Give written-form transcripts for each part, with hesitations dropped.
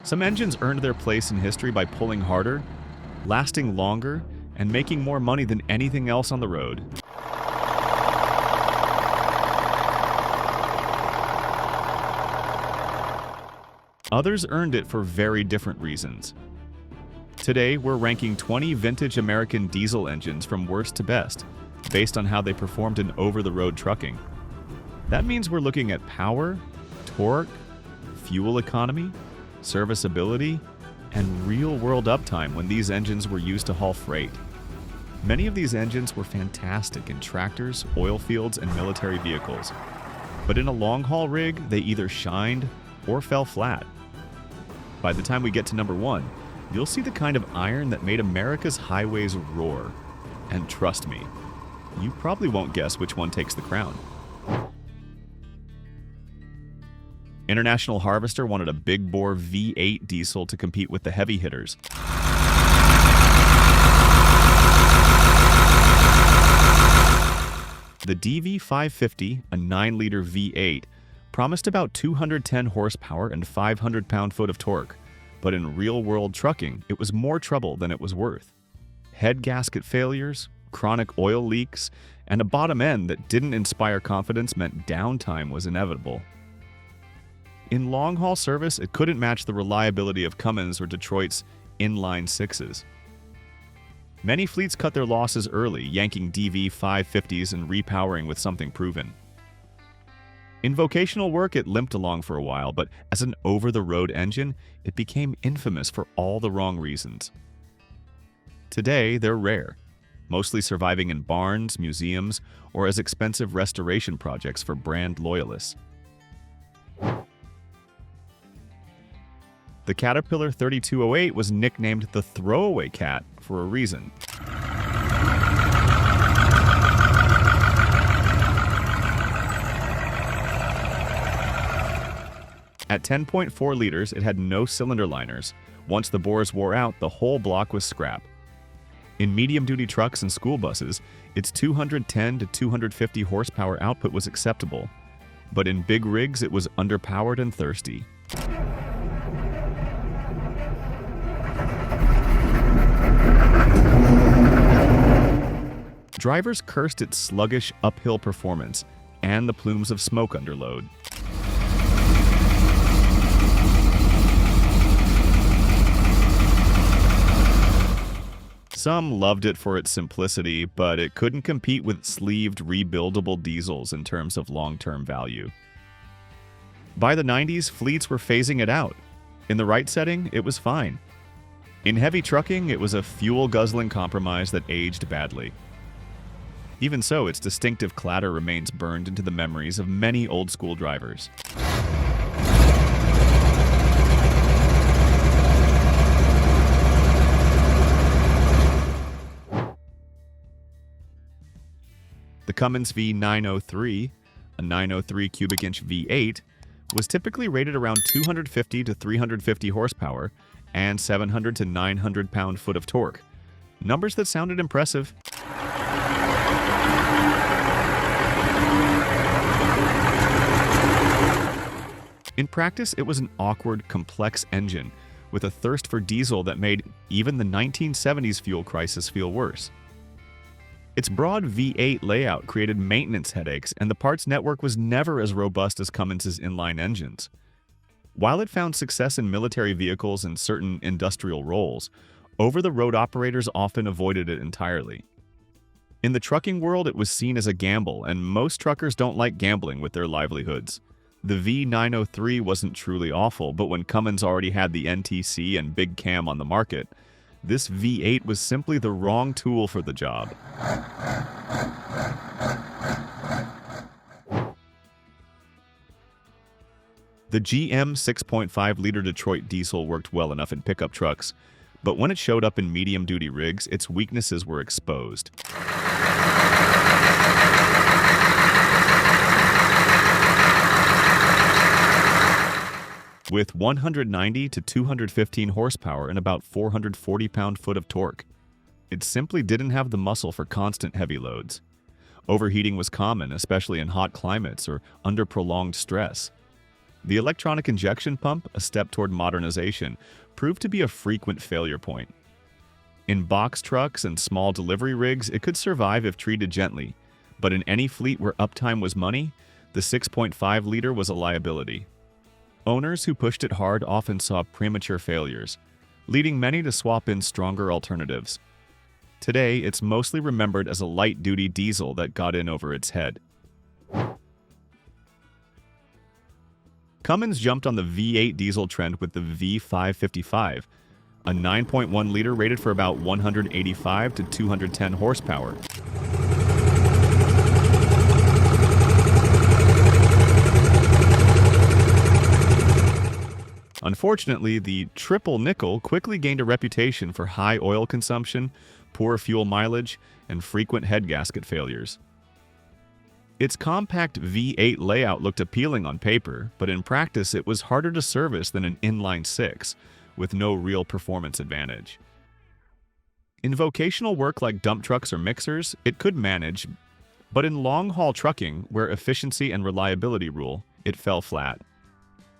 Some engines earned their place in history by pulling harder, lasting longer, and making more money than anything else on the road. Others earned it for very different reasons. Today, we're ranking 20 vintage American diesel engines from worst to best, based on how they performed in over-the-road trucking. That means we're looking at power, torque, fuel economy, serviceability, and real-world uptime when these engines were used to haul freight. Many of these engines were fantastic in tractors, oil fields, and military vehicles. But in a long-haul rig, they either shined or fell flat. By the time we get to number 1, you'll see the kind of iron that made America's highways roar. And trust me, you probably won't guess which one takes the crown. International Harvester wanted a big-bore V8 diesel to compete with the heavy hitters. The DV550, a 9-liter V8, promised about 210 horsepower and 500 pound-foot of torque, but in real-world trucking, it was more trouble than it was worth. Head gasket failures, chronic oil leaks, and a bottom end that didn't inspire confidence meant downtime was inevitable. In long-haul service, it couldn't match the reliability of Cummins or Detroit's inline sixes. Many fleets cut their losses early, yanking DV550s and repowering with something proven. In vocational work, it limped along for a while, but as an over-the-road engine, it became infamous for all the wrong reasons. Today, they're rare, mostly surviving in barns, museums, or as expensive restoration projects for brand loyalists. The Caterpillar 3208 was nicknamed the Throwaway Cat for a reason. At 10.4 liters, it had no cylinder liners. Once the bores wore out, the whole block was scrap. In medium-duty trucks and school buses, its 210 to 250 horsepower output was acceptable. But in big rigs, it was underpowered and thirsty. Drivers cursed its sluggish uphill performance and the plumes of smoke under load. Some loved it for its simplicity, but it couldn't compete with sleeved, rebuildable diesels in terms of long-term value. By the 90s, fleets were phasing it out. In the right setting, it was fine. In heavy trucking, it was a fuel-guzzling compromise that aged badly. Even so, its distinctive clatter remains burned into the memories of many old-school drivers. The Cummins V903, a 903 cubic inch V8, was typically rated around 250 to 350 horsepower and 700 to 900 pound-foot of torque. Numbers that sounded impressive. In practice, it was an awkward, complex engine with a thirst for diesel that made even the 1970s fuel crisis feel worse. Its broad V8 layout created maintenance headaches, and the parts network was never as robust as Cummins' inline engines. While it found success in military vehicles and certain industrial roles, over-the-road operators often avoided it entirely. In the trucking world, it was seen as a gamble, and most truckers don't like gambling with their livelihoods. The V903 wasn't truly awful, but when Cummins already had the NTC and Big Cam on the market, this V8 was simply the wrong tool for the job. The GM 6.5-liter Detroit diesel worked well enough in pickup trucks, but when it showed up in medium-duty rigs, its weaknesses were exposed. With 190 to 215 horsepower and about 440 pound-foot of torque, it simply didn't have the muscle for constant heavy loads. Overheating was common, especially in hot climates or under prolonged stress. The electronic injection pump, a step toward modernization, proved to be a frequent failure point. In box trucks and small delivery rigs, it could survive if treated gently, but in any fleet where uptime was money, the 6.5-liter was a liability. Owners who pushed it hard often saw premature failures, leading many to swap in stronger alternatives. Today, it's mostly remembered as a light-duty diesel that got in over its head. Cummins jumped on the V8 diesel trend with the V555, a 9.1-liter rated for about 185 to 210 horsepower. Unfortunately, the triple nickel quickly gained a reputation for high oil consumption, poor fuel mileage, and frequent head gasket failures. Its compact V8 layout looked appealing on paper, but in practice it was harder to service than an inline 6, with no real performance advantage. In vocational work like dump trucks or mixers, it could manage, but in long-haul trucking, where efficiency and reliability rule, it fell flat.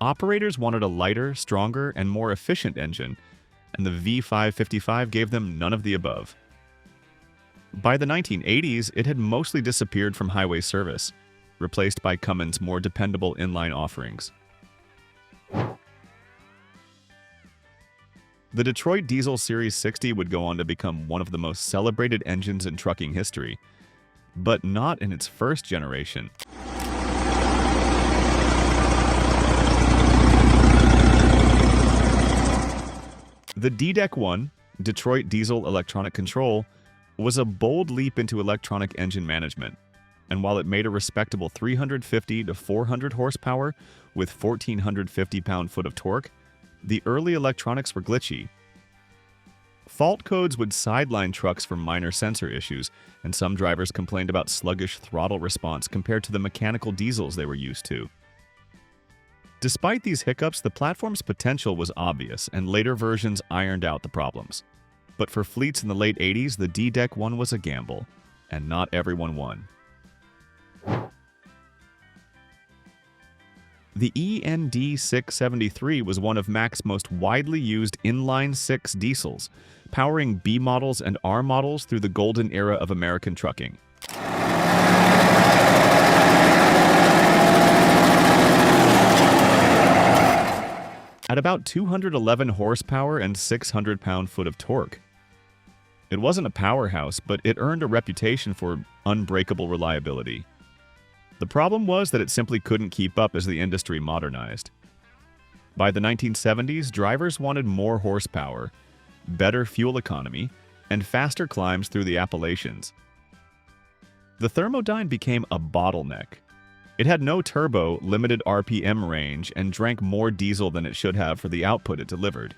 Operators wanted a lighter, stronger, and more efficient engine, and the V555 gave them none of the above. By the 1980s, it had mostly disappeared from highway service, replaced by Cummins' more dependable inline offerings. The Detroit Diesel Series 60 would go on to become one of the most celebrated engines in trucking history, but not in its first generation. The DDEC-1, Detroit Diesel Electronic Control, was a bold leap into electronic engine management, and while it made a respectable 350 to 400 horsepower with 1,450 pound-foot of torque, the early electronics were glitchy. Fault codes would sideline trucks for minor sensor issues, and some drivers complained about sluggish throttle response compared to the mechanical diesels they were used to. Despite these hiccups, the platform's potential was obvious, and later versions ironed out the problems. But for fleets in the late 80s, the DDEC-1 was a gamble, and not everyone won. The END673 was one of Mack's most widely used inline 6 diesels, powering B models and R models through the golden era of American trucking. At about 211 horsepower and 600 pound-foot of torque. It wasn't a powerhouse, but it earned a reputation for unbreakable reliability. The problem was that it simply couldn't keep up as the industry modernized. By the 1970s, drivers wanted more horsepower, better fuel economy, and faster climbs through the Appalachians. The Thermodyne became a bottleneck. It had no turbo, limited RPM range, and drank more diesel than it should have for the output it delivered.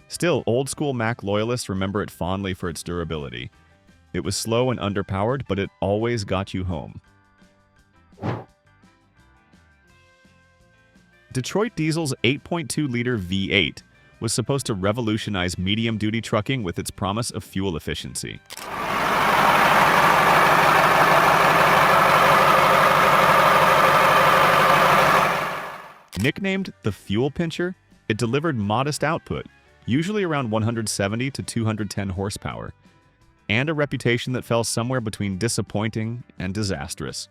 Still, old-school Mack loyalists remember it fondly for its durability. It was slow and underpowered, but it always got you home. Detroit Diesel's 8.2-liter V8 was supposed to revolutionize medium-duty trucking with its promise of fuel efficiency. Nicknamed the Fuel Pincher, it delivered modest output, usually around 170 to 210 horsepower, and a reputation that fell somewhere between disappointing and disastrous.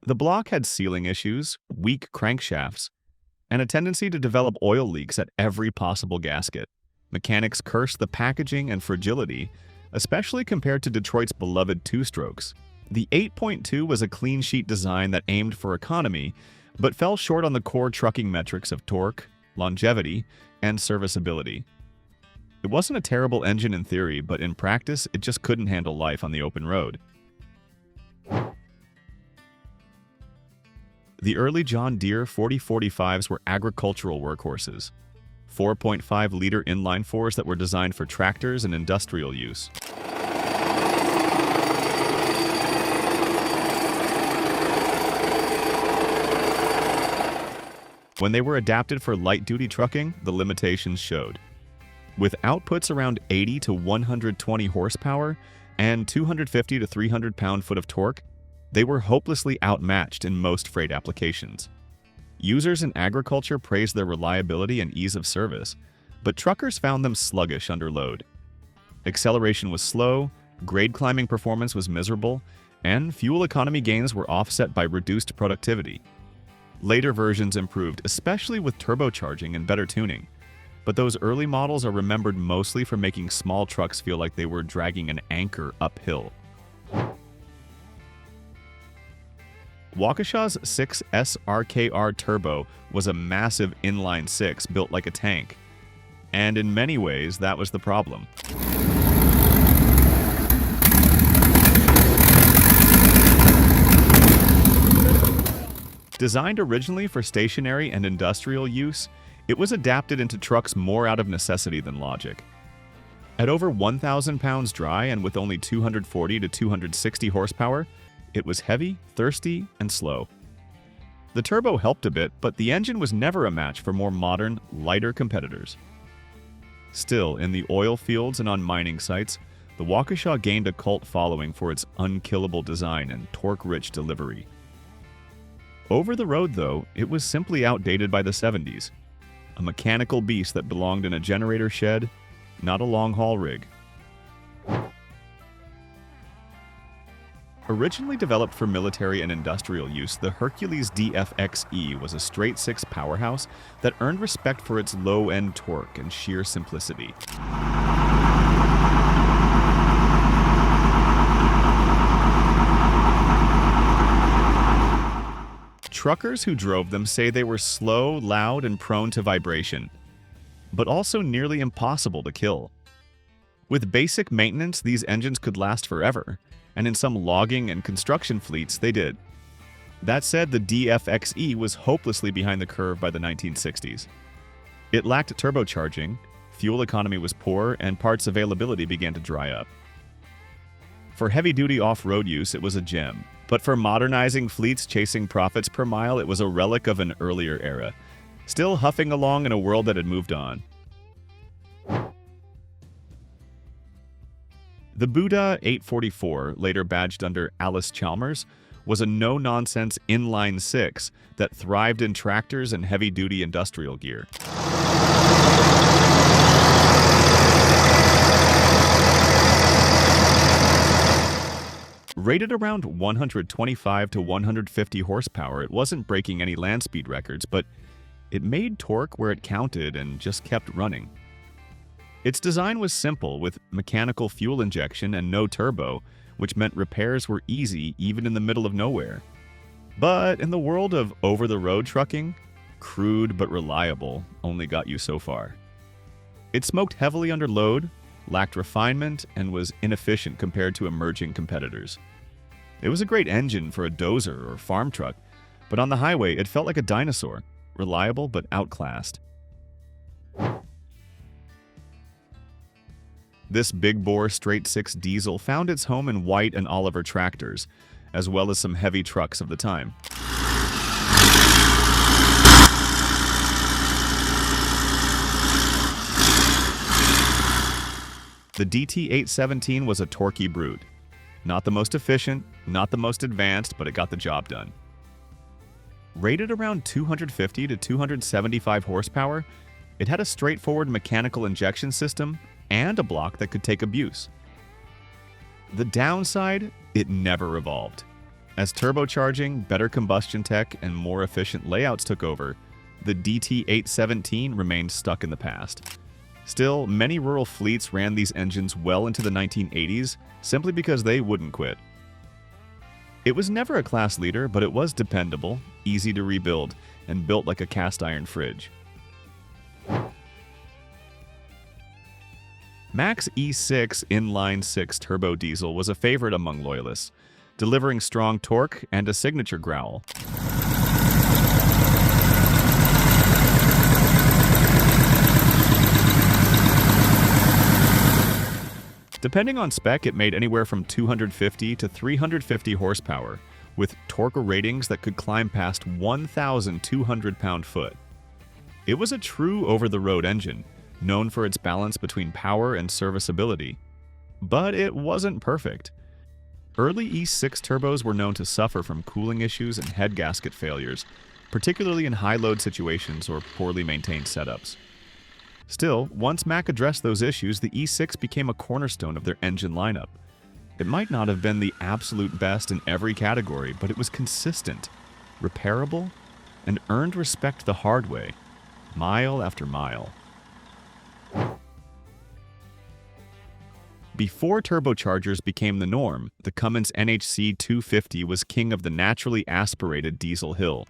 The block had sealing issues, weak crankshafts, and a tendency to develop oil leaks at every possible gasket. Mechanics cursed the packaging and fragility, especially compared to Detroit's beloved two-strokes. The 8.2 was a clean-sheet design that aimed for economy, but fell short on the core trucking metrics of torque, longevity, and serviceability. It wasn't a terrible engine in theory, but in practice, it just couldn't handle life on the open road. The early John Deere 4045s were agricultural workhorses, 4.5-liter inline fours that were designed for tractors and industrial use. When they were adapted for light-duty trucking, the limitations showed. With outputs around 80 to 120 horsepower and 250 to 300 pound-foot of torque, they were hopelessly outmatched in most freight applications. Users in agriculture praised their reliability and ease of service, but truckers found them sluggish under load. Acceleration was slow, grade climbing performance was miserable, and fuel economy gains were offset by reduced productivity. Later versions improved, especially with turbocharging and better tuning, but those early models are remembered mostly for making small trucks feel like they were dragging an anchor uphill. Waukesha's 6SRKR Turbo was a massive inline six built like a tank, and in many ways that was the problem. Designed originally for stationary and industrial use, it was adapted into trucks more out of necessity than logic. At over 1,000 pounds dry and with only 240 to 260 horsepower, it was heavy, thirsty, and slow. The turbo helped a bit, but the engine was never a match for more modern, lighter competitors. Still, in the oil fields and on mining sites, the Waukesha gained a cult following for its unkillable design and torque-rich delivery. Over the road, though, it was simply outdated by the 70s. A mechanical beast that belonged in a generator shed, not a long-haul rig. Originally developed for military and industrial use, the Hercules DFXe was a straight-six powerhouse that earned respect for its low-end torque and sheer simplicity. Truckers who drove them say they were slow, loud, and prone to vibration, but also nearly impossible to kill. With basic maintenance, these engines could last forever, and in some logging and construction fleets, they did. That said, the DFXe was hopelessly behind the curve by the 1960s. It lacked turbocharging, fuel economy was poor, and parts availability began to dry up. For heavy-duty off-road use, it was a gem. But for modernizing fleets chasing profits per mile, it was a relic of an earlier era, still huffing along in a world that had moved on. The Buda 844, later badged under Allis-Chalmers, was a no-nonsense inline six that thrived in tractors and heavy-duty industrial gear. Rated around 125 to 150 horsepower, it wasn't breaking any land speed records, but it made torque where it counted and just kept running. Its design was simple, with mechanical fuel injection and no turbo, which meant repairs were easy even in the middle of nowhere. But in the world of over-the-road trucking, crude but reliable only got you so far. It smoked heavily under load, lacked refinement, and was inefficient compared to emerging competitors. It was a great engine for a dozer or farm truck, but on the highway it felt like a dinosaur, reliable but outclassed. This big-bore straight-six diesel found its home in White and Oliver tractors, as well as some heavy trucks of the time. The DT817 was a torquey brute. Not the most efficient, not the most advanced, but it got the job done. Rated around 250 to 275 horsepower, it had a straightforward mechanical injection system and a block that could take abuse. The downside, it never evolved. As turbocharging, better combustion tech, and more efficient layouts took over, the DT817 remained stuck in the past. Still, many rural fleets ran these engines well into the 1980s simply because they wouldn't quit. It was never a class leader, but it was dependable, easy to rebuild, and built like a cast-iron fridge. Mack's E6 Inline 6 turbo diesel was a favorite among loyalists, delivering strong torque and a signature growl. Depending on spec, it made anywhere from 250 to 350 horsepower, with torque ratings that could climb past 1,200 pound-foot. It was a true over-the-road engine, known for its balance between power and serviceability. But it wasn't perfect. Early E6 turbos were known to suffer from cooling issues and head gasket failures, particularly in high-load situations or poorly maintained setups. Still, once Mack addressed those issues, the E6 became a cornerstone of their engine lineup. It might not have been the absolute best in every category, but it was consistent, repairable, and earned respect the hard way, mile after mile. Before turbochargers became the norm, the Cummins NHC 250 was king of the naturally aspirated diesel hill.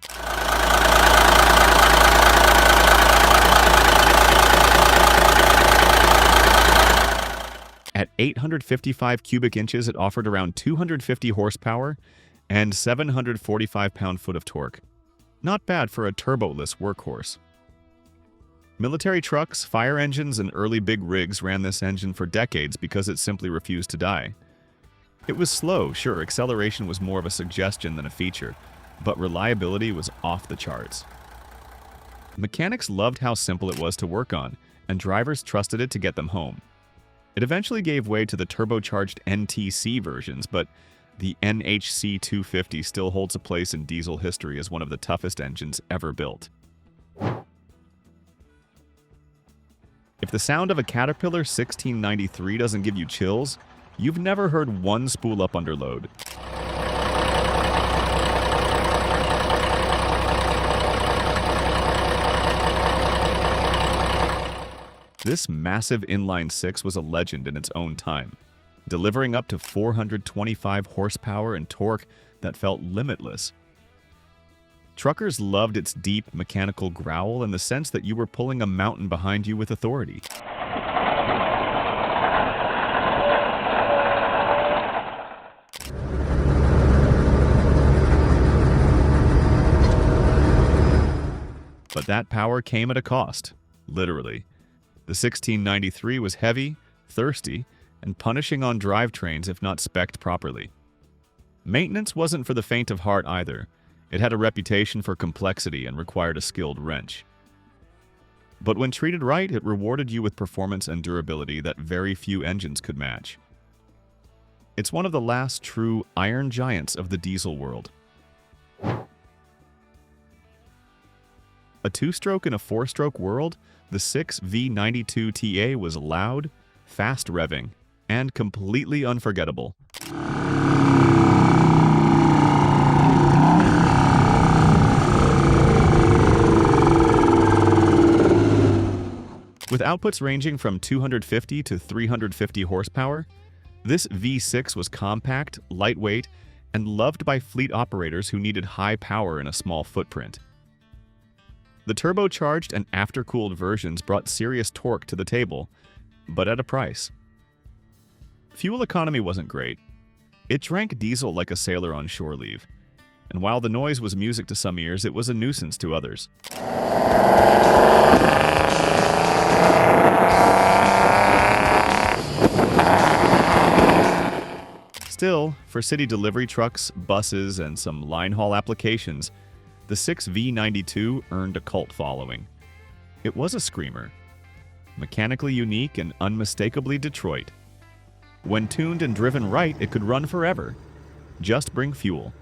At 855 cubic inches, it offered around 250 horsepower and 745 pound-foot of torque. Not bad for a turboless workhorse. Military trucks, fire engines, and early big rigs ran this engine for decades because it simply refused to die. It was slow, sure, acceleration was more of a suggestion than a feature, but reliability was off the charts. Mechanics loved how simple it was to work on, and drivers trusted it to get them home. It eventually gave way to the turbocharged NTC versions, but the NHC 250 still holds a place in diesel history as one of the toughest engines ever built. If the sound of a Caterpillar 1693 doesn't give you chills, you've never heard one spool up under load. This massive inline six was a legend in its own time, delivering up to 425 horsepower and torque that felt limitless. Truckers loved its deep mechanical growl and the sense that you were pulling a mountain behind you with authority. But that power came at a cost, literally. The 1693 was heavy, thirsty, and punishing on drivetrains if not spec'd properly. Maintenance wasn't for the faint of heart either. It had a reputation for complexity and required a skilled wrench. But when treated right, it rewarded you with performance and durability that very few engines could match. It's one of the last true iron giants of the diesel world. A two-stroke and a four-stroke world, the 6 V92 TA was loud, fast revving, and completely unforgettable. With outputs ranging from 250 to 350 horsepower, this V6 was compact, lightweight, and loved by fleet operators who needed high power in a small footprint. The turbocharged and aftercooled versions brought serious torque to the table, but at a price. Fuel economy wasn't great. It drank diesel like a sailor on shore leave, and while the noise was music to some ears, it was a nuisance to others. Still, for city delivery trucks, buses, and some line haul applications, the 6 V92 earned a cult following. It was a screamer, mechanically unique and unmistakably Detroit. When tuned and driven right, it could run forever. Just bring fuel.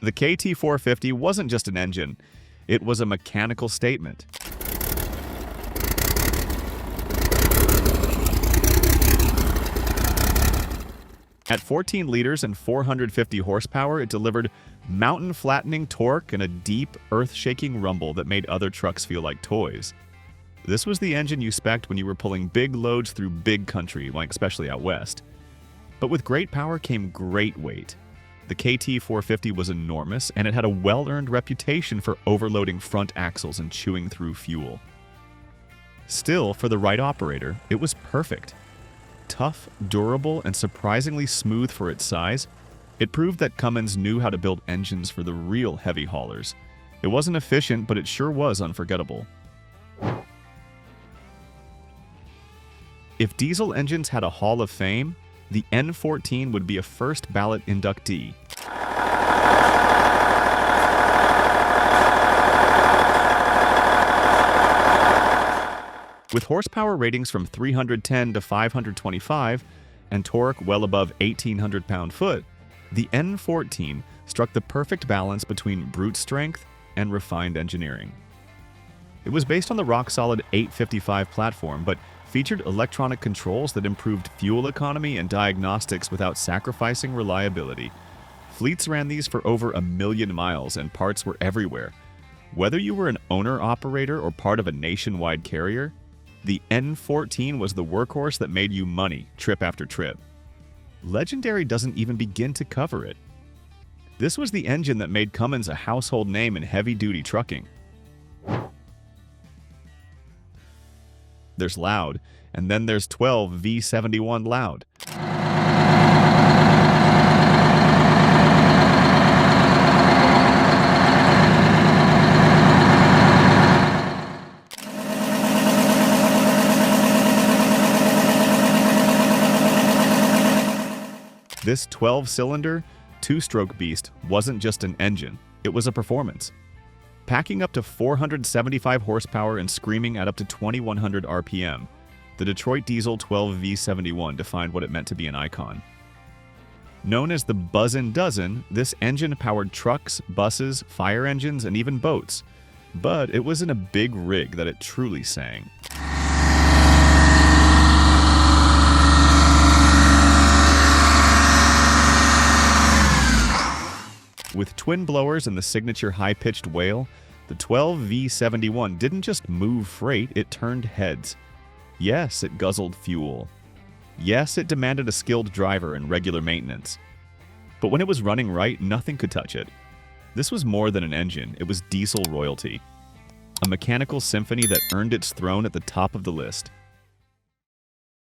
The KT450 wasn't just an engine, it was a mechanical statement. At 14 liters and 450 horsepower, it delivered mountain-flattening torque and a deep, earth-shaking rumble that made other trucks feel like toys. This was the engine you spec'd when you were pulling big loads through big country, like especially out west. But with great power came great weight. The KT450 was enormous, and it had a well-earned reputation for overloading front axles and chewing through fuel. Still, for the right operator, it was perfect. Tough, durable, and surprisingly smooth for its size, it proved that Cummins knew how to build engines for the real heavy haulers. It wasn't efficient, but it sure was unforgettable. If diesel engines had a Hall of Fame, the N14 would be a first ballot inductee. With horsepower ratings from 310 to 525 and torque well above 1,800 pound-foot, the N14 struck the perfect balance between brute strength and refined engineering. It was based on the rock-solid 855 platform, but featured electronic controls that improved fuel economy and diagnostics without sacrificing reliability. Fleets ran these for over 1 million miles, and parts were everywhere. Whether you were an owner-operator or part of a nationwide carrier, the N14 was the workhorse that made you money trip after trip. Legendary doesn't even begin to cover it. This was the engine that made Cummins a household name in heavy-duty trucking. There's loud, and then there's 12 V71 loud. This 12-cylinder, two-stroke beast wasn't just an engine, it was a performance. Packing up to 475 horsepower and screaming at up to 2100 RPM, the Detroit Diesel 12V71 defined what it meant to be an icon. Known as the Buzzin' Dozen, this engine powered trucks, buses, fire engines, and even boats. But it was in a big rig that it truly sang. With twin blowers and the signature high-pitched wail, the 12V71 didn't just move freight, it turned heads. Yes, it guzzled fuel. Yes, it demanded a skilled driver and regular maintenance. But when it was running right, nothing could touch it. This was more than an engine, it was diesel royalty. A mechanical symphony that earned its throne at the top of the list.